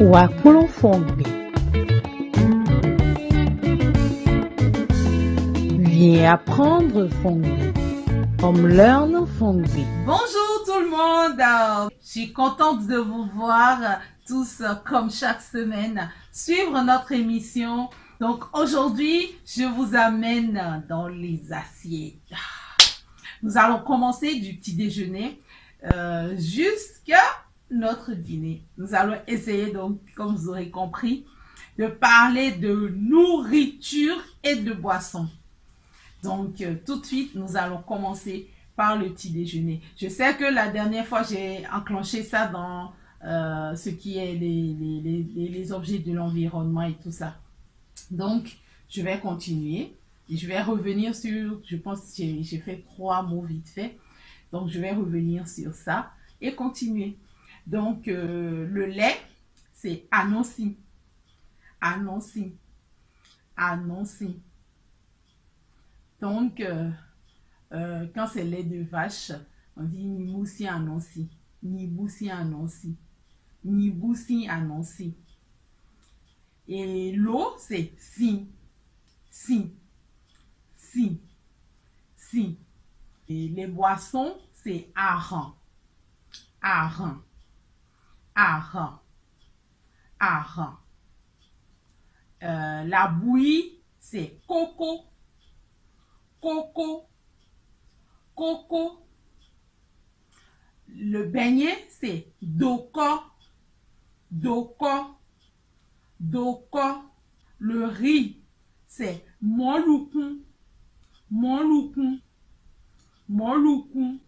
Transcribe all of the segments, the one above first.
Wakulon Fongbe. Viens apprendre Fongbe. Comme Learn Fongbe. Bonjour tout le monde, je suis contente de vous voir tous comme chaque semaine suivre notre émission. Donc aujourd'hui, je vous amène dans les assiettes. Nous allons commencer du petit déjeuner jusqu'à notre dîner. Nous allons essayer donc, comme vous aurez compris, de parler de nourriture et de boissons. Donc tout de suite, nous allons commencer par le petit déjeuner. Je sais que la dernière fois, j'ai enclenché ça dans ce qui est les objets de l'environnement et tout ça. Donc, je vais continuer et je vais revenir sur, je pense que j'ai fait 3 mots vite fait. Donc, je vais revenir sur ça et continuer. Donc, le lait, c'est anonci. Anonci. Anonci. Donc, quand c'est lait de vache, on dit Niboussi anonci. Niboussi anonci. Niboussi anonci. Et l'eau, c'est si. Si. Si. Si. Et les boissons, c'est aran. Aran. Aran. Aran. La bouillie, c'est coco. Coco. Coco. Le beignet, c'est doko. Doko. Doko. Le riz, c'est moluku. Moluku. Moluku.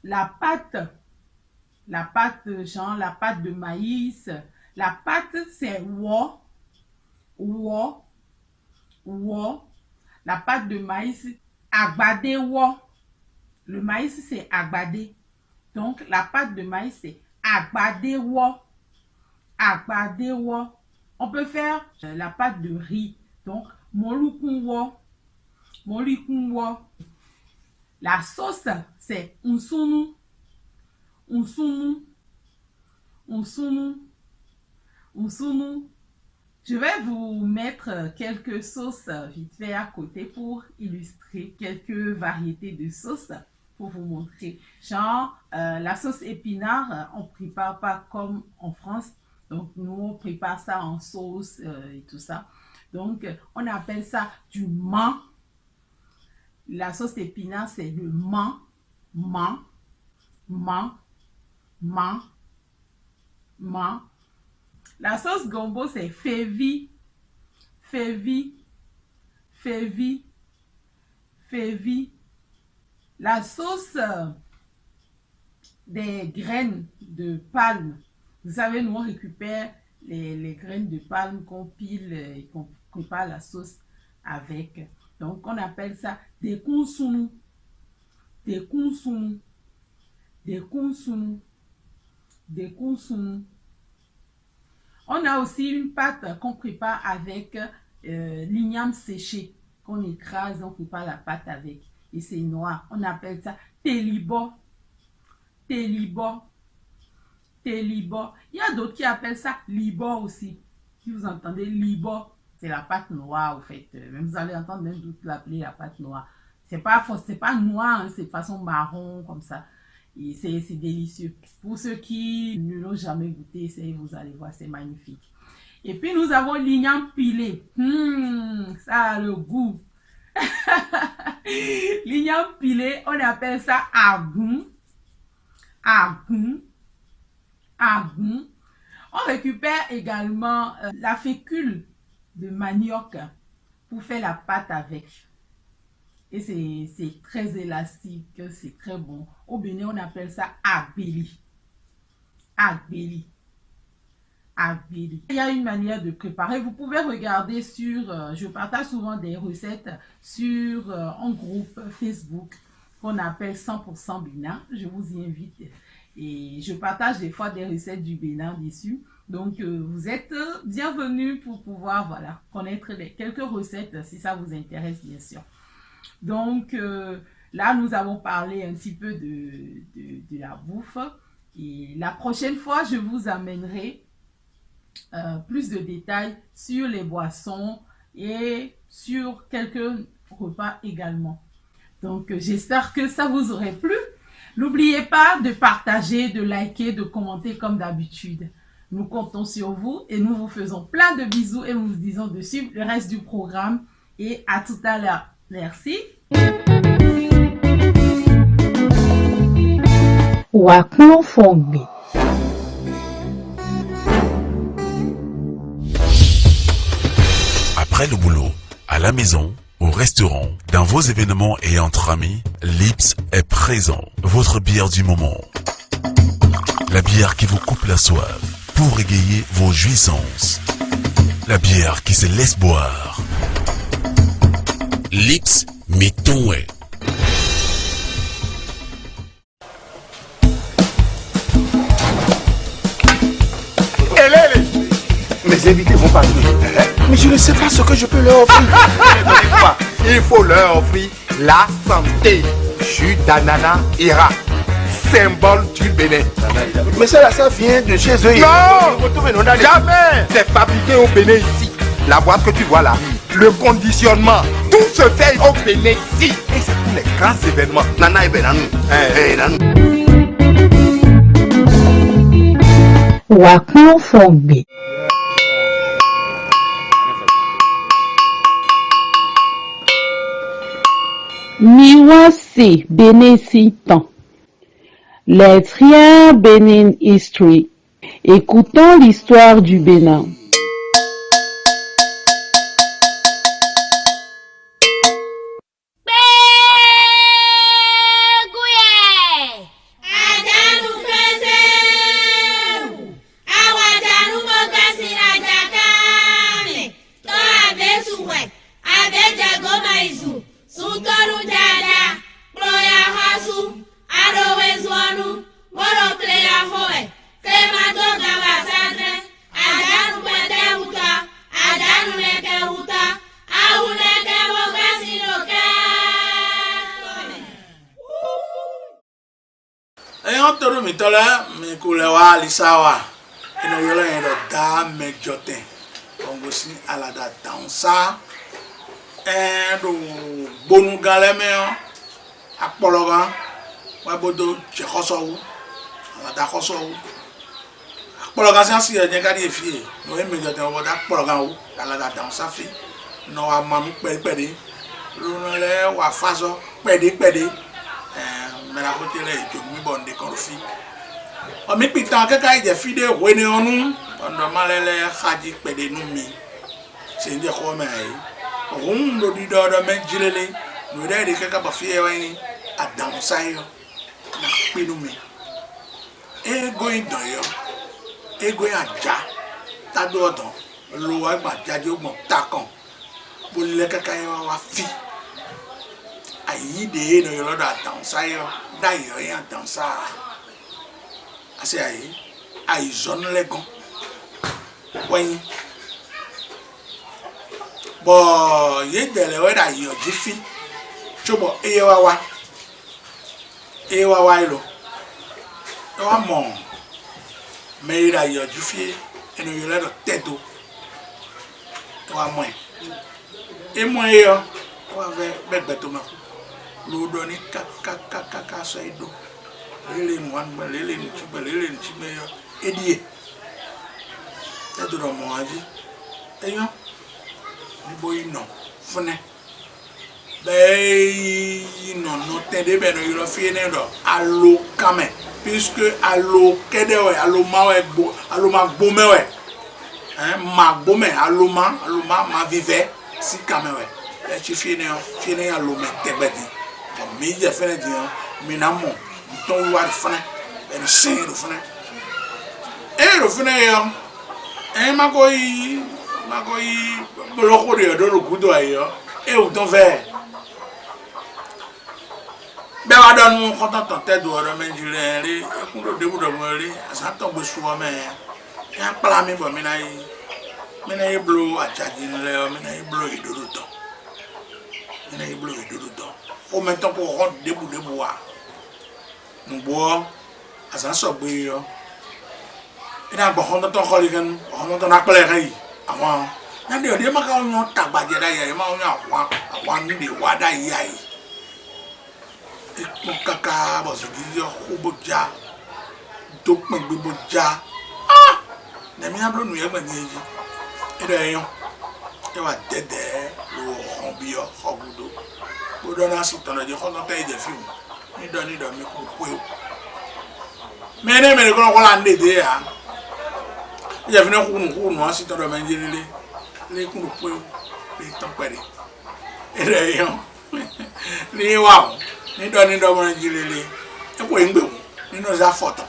La pâte, genre la pâte de maïs. La pâte, c'est wo. Wo. Wo. La pâte de maïs, agbade wo. Le maïs, c'est agbade. Donc, la pâte de maïs, c'est agbade wo. Agbade wo. On peut faire la pâte de riz. Donc, molukun wo. Molukun wo. La sauce, c'est unsunu. Unsunu. Unsunu. Unsunu. Je vais vous mettre quelques sauces vite fait à côté pour illustrer quelques variétés de sauces pour vous montrer. Genre, la sauce épinard, on ne prépare pas comme en France. Donc, nous, on prépare ça en sauce et tout ça. Donc, on appelle ça du man. La sauce épinard, c'est le man. Man. Man. Man. Man. La sauce gombo, c'est févi. Févi. Févi. Févi. La sauce des graines de palme. Vous savez, nous, on récupère les graines de palme qu'on pile et qu'on prépare la sauce avec. Donc, on appelle ça des kounsounou. Des kounsounou. Des kounsounou. Des kounsounou. On a aussi une pâte qu'on prépare avec l'igname séché, qu'on écrase, on prépare la pâte avec. Et c'est noir. On appelle ça télibo. Télibo. Télibo. Il y a d'autres qui appellent ça libo aussi. Si vous entendez libo, c'est la pâte noire, en fait. Même vous allez entendre même d'autres l'appeler la pâte noire. C'est pas noir, hein, c'est de façon marron, comme ça. Et c'est délicieux. Pour ceux qui ne l'ont jamais goûté, vous allez voir, c'est magnifique. Et puis nous avons l'igname pilé. Ça a le goût. L'igname pilé, on appelle ça agoun. Agoun. Agoun. On récupère également la fécule de manioc pour faire la pâte avec. Et c'est très élastique, c'est très bon. Au Bénin, on appelle ça agbeli. Agbeli. Agbeli. Il y a une manière de préparer. Vous pouvez regarder sur, je partage souvent des recettes sur un groupe Facebook qu'on appelle 100% Bénin. Je vous y invite. Et je partage des fois des recettes du Bénin dessus. Donc, vous êtes bienvenus pour pouvoir connaître quelques recettes si ça vous intéresse, bien sûr. Donc, là, nous avons parlé un petit peu de la bouffe. Et la prochaine fois, je vous amènerai plus de détails sur les boissons et sur quelques repas également. Donc, j'espère que ça vous aurait plu. N'oubliez pas de partager, de liker, de commenter comme d'habitude. Nous comptons sur vous et nous vous faisons plein de bisous et nous vous disons de suivre le reste du programme. Et à tout à l'heure. Merci. Wakulon Fongbe. Après le boulot, à la maison, au restaurant, dans vos événements et entre amis, Lips est présent. Votre bière du moment. La bière qui vous coupe la soif pour égayer vos jouissances. La bière qui se laisse boire. Lips Mitonwe. Mes invités vont partir. Mais je ne sais pas ce que je peux leur offrir. Il faut leur offrir la santé. Jus d'ananas Ira, symbole du Bénin. Mais ça vient de chez eux. Non, jamais. C'est fabriqué au Bénin ici. La boîte que tu vois là, le conditionnement, tout se fait au Bénin ici. Et c'est pour les grands événements. Nana et Benanou. Wakulon Fongbe. Miwasi Benin Sitan. Les Triens Benin History. Écoutons l'histoire du Bénin. Mitola me kulewa lisawa ino yolo eno da me joten ongosi ala da dansa do bonu gale me apologa wa bodo je khoso ala da khoso apologa san si e ka di fie no e me joten wo da apologa wo ala da dansa fi no wa manu pede lo le wa faso pede mais la côté là est mi bonne de corfi o mi pitan keka ije fide wene onu ondo malele khaji pede nu mi se nje ko me ai o ndo di do me jilele no de keka ba fie wani adam sayo na pinu mi ego idoyo ego aja tado odon lo wa gba jaje ogbon takon bo le keka yo wa fi ayi de no yo da dansa yo da yo ya dansa ase ayi zone legon wen bo ye dele we da yo jifi chobo eye wa ilo e wa mo me da yo jifi eno yo le do teto e wa mo e mo yo wa be to ma ludo ni kaka saido lele mwan lele ni chibe yo edie edoro mo aji eyo ni boy no fune be no tede be no yo fi ne do alo kame puisque alo kede we alo ma we bo alo ma gbo mewe ma gbo me alo ma vive si kame we e chi fi ne alo me tebedi mi je fene di mi na mo to wa fene e se ro fene yo magoi bloko de do gudo ayo e o don ve be wa don mo kontan te do ro menjire ri e kun do debu do mo ri asa to gbe su o me ya pala mi bo mi na yi blo ajaji le mi na yi blo idodo to o mettons pour rendre debout wa nous bois azan so gbe yo ina gbo hon ton ko ligan hon ton akle rai àwọn na de ma ka won tagbaje da ya ma won àwọn ni de wa da ya yi e kaka bo so gi yo oboja to pin gboja ah na mi ablo nu ye gba ni yi e do yan e wa dede lo hon bi yo ogudo bodo na si ton de hon ta e je fi ni do mi ko po mene ko la ndede ya il y a venu un si tu dois manger les coups de poing, les tempérés. Et d'ailleurs, les wow, les données de manger les. Et quoi, ils nous a photo.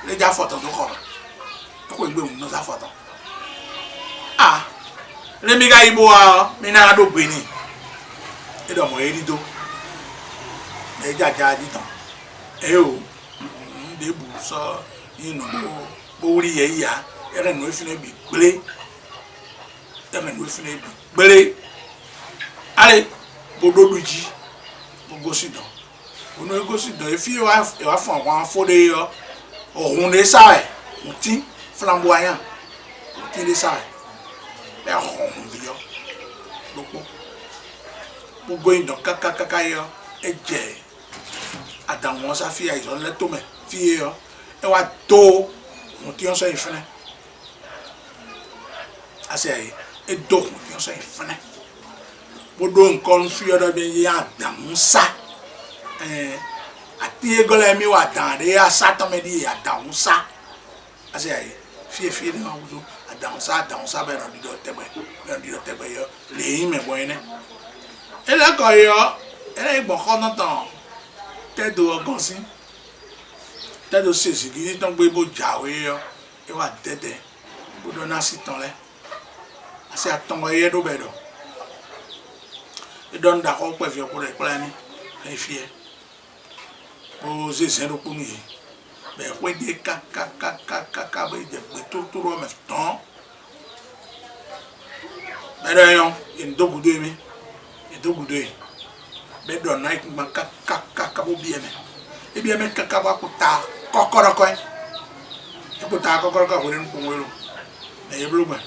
Les gars photo de quoi? Et quoi, ils nous a photo. Ah, les méga ils boivent, mais n'a pas béni. Et dans mon rideau, les gars dit tant. Et oh, des bourses, ils nous bourrient ya. Ere no fine bi gbele ere no fine bi gbele ale bodo duji bogo sidan ono ego sidan e fi wa fun àwọn afode yo ohun le sa e ti flamboyant ti le sa e ohun bi yo lopo bogo idan kaka yo eje adan won sa fi aizo le to me fi yo e wa to mo ti on so ifene ase e do yo so ifene bodo nkan fi odo be ya damusa ati egole mi wa dan de asa to me di ya damusa ase fi ni ma wuzo damusa be no di do tebe yo le yin me boy ne e la ko yo e gbo ko no tan te do ogan si te do sesi gi ton gbe bo jawe yo e wa dede bodo na si ton le ase atongo ye do bedo e don da ko pe fi ko re plan ni e fi e o se se do kunu yi be ko de ka be de to ro me ton be do yon in do gudo mi e do gudo yi be do na ik ma ka bo bi eme e bi eme ka ba ko ta kokoro ko e ko ta kokoro ko ko ni ko welo e blu gba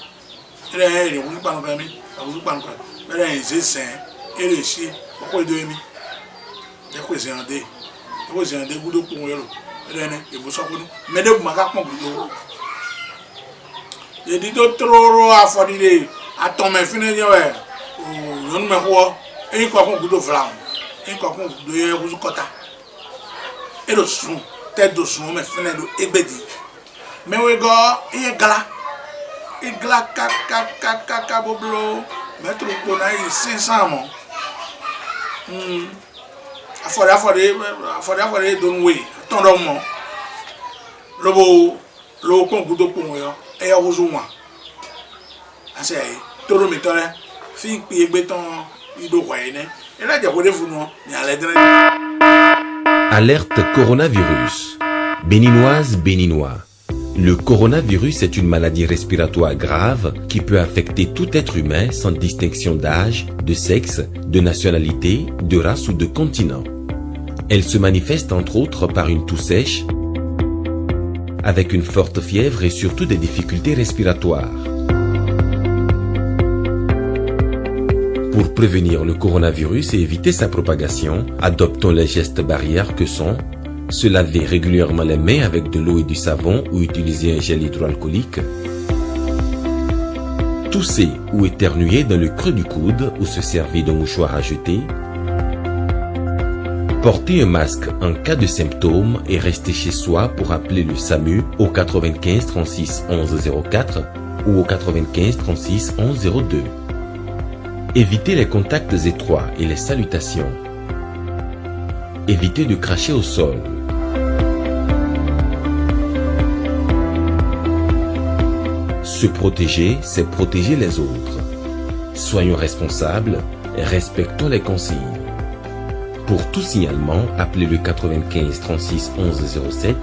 ere won pa no mi awon pa no bere en se sen ere si ko do mi e ko se ande gudo ko welo ere ne e bo so ko me de ma ka pon gudo e di to troro afodile aton me fine je we o yon me ko e ko pon gudo flam e ko pon gudo e ko kota e do sun te do sun me fine do egbedi me we go e gala igla ka boblo metro ko na 500 mo afore don we ton do mo lo ko gudo ko yo e ya wuzu wa ase toro mi tore fi pe egbe ton ido kwa ene e la je ko de funu ni ale dre. Alerte coronavirus. Béninoise, béninois. Le coronavirus est une maladie respiratoire grave qui peut affecter tout être humain sans distinction d'âge, de sexe, de nationalité, de race ou de continent. Elle se manifeste entre autres par une toux sèche, avec une forte fièvre et surtout des difficultés respiratoires. Pour prévenir le coronavirus et éviter sa propagation, adoptons les gestes barrières que sont se laver régulièrement les mains avec de l'eau et du savon ou utiliser un gel hydroalcoolique, tousser ou éternuer dans le creux du coude ou se servir d'un mouchoir à jeter, porter un masque en cas de symptômes et rester chez soi pour appeler le SAMU au 95 36 11 04 ou au 95 36 11 02. Éviter les contacts étroits et les salutations. Éviter de cracher au sol. Se protéger, c'est protéger les autres. Soyons responsables et respectons les consignes. Pour tout signalement, appelez le 95 36 11 07,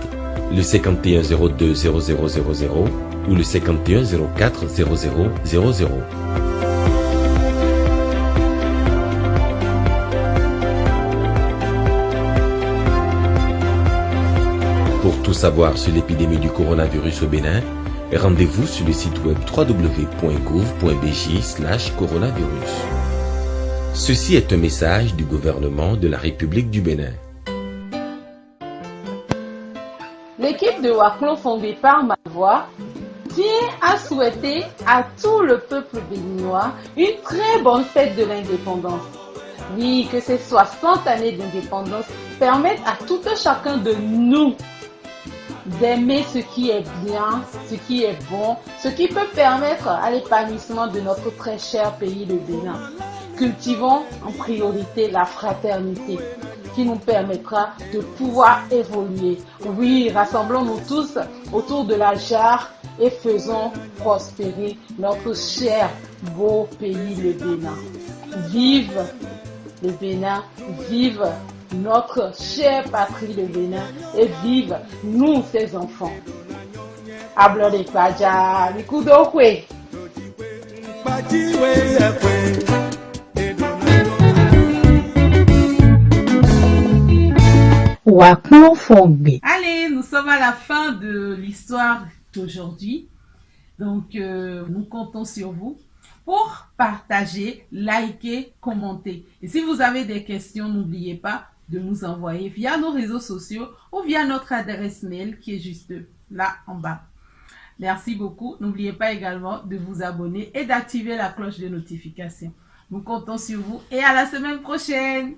le 51 02 0000 ou le 51 04 0000. Pour tout savoir sur l'épidémie du coronavirus au Bénin, rendez-vous sur le site web www.gouv.bj/coronavirus. Ceci est un message du gouvernement de la République du Bénin. L'équipe de Waklon Fongbe par ma voix tient à souhaiter à tout le peuple béninois une très bonne fête de l'indépendance. Oui, que ces 60 années d'indépendance permettent à tout un chacun de nous d'aimer ce qui est bien, ce qui est bon, ce qui peut permettre à l'épanouissement de notre très cher pays, le Bénin. Cultivons en priorité la fraternité qui nous permettra de pouvoir évoluer. Oui, rassemblons-nous tous autour de la jarre et faisons prospérer notre cher, beau pays, le Bénin. Vive le Bénin, vive notre chère patrie, le Bénin, et vive nous, ses enfants. Hablo de Paja, Mikudokwe. Waklon Fongbe. Allez, nous sommes à la fin de l'histoire d'aujourd'hui. Donc, nous comptons sur vous pour partager, liker, commenter. Et si vous avez des questions, n'oubliez pas de nous envoyer via nos réseaux sociaux ou via notre adresse mail qui est juste là en bas. Merci beaucoup. N'oubliez pas également de vous abonner et d'activer la cloche de notification. Nous comptons sur vous et à la semaine prochaine.